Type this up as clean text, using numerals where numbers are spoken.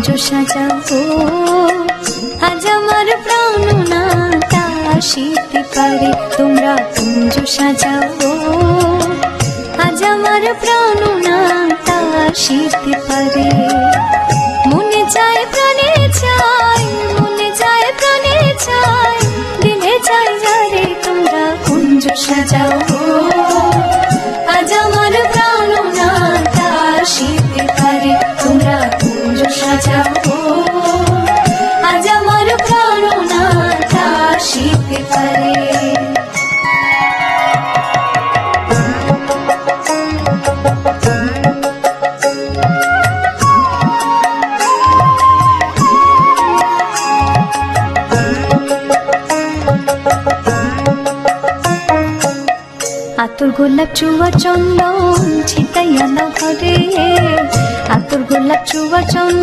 কুঞ্জ সাজাবো। আজ আমার প্রাণনাটা আসিতে পারে, তোমরা কুঞ্জ সাজাবো। আজ আমার প্রাণনাটা আসিতে পারে। মনে চায় প্রাণে চায়, মনে চায় প্রাণে চায়, দিলে চাই যারে তোমরা কুঞ্জ সাজাবো। আজ আমার প্রাণনাটা আসিতে পারে, তোমরা কুঞ্জ সাজাবো। আজ আমার প্রাণনাটা আসিতে পারে। আতর গোলাপ চুয়া চন্দন ছিটাইয়া নাও ঘরে, আতর গোলাপ চুয়া চন্দন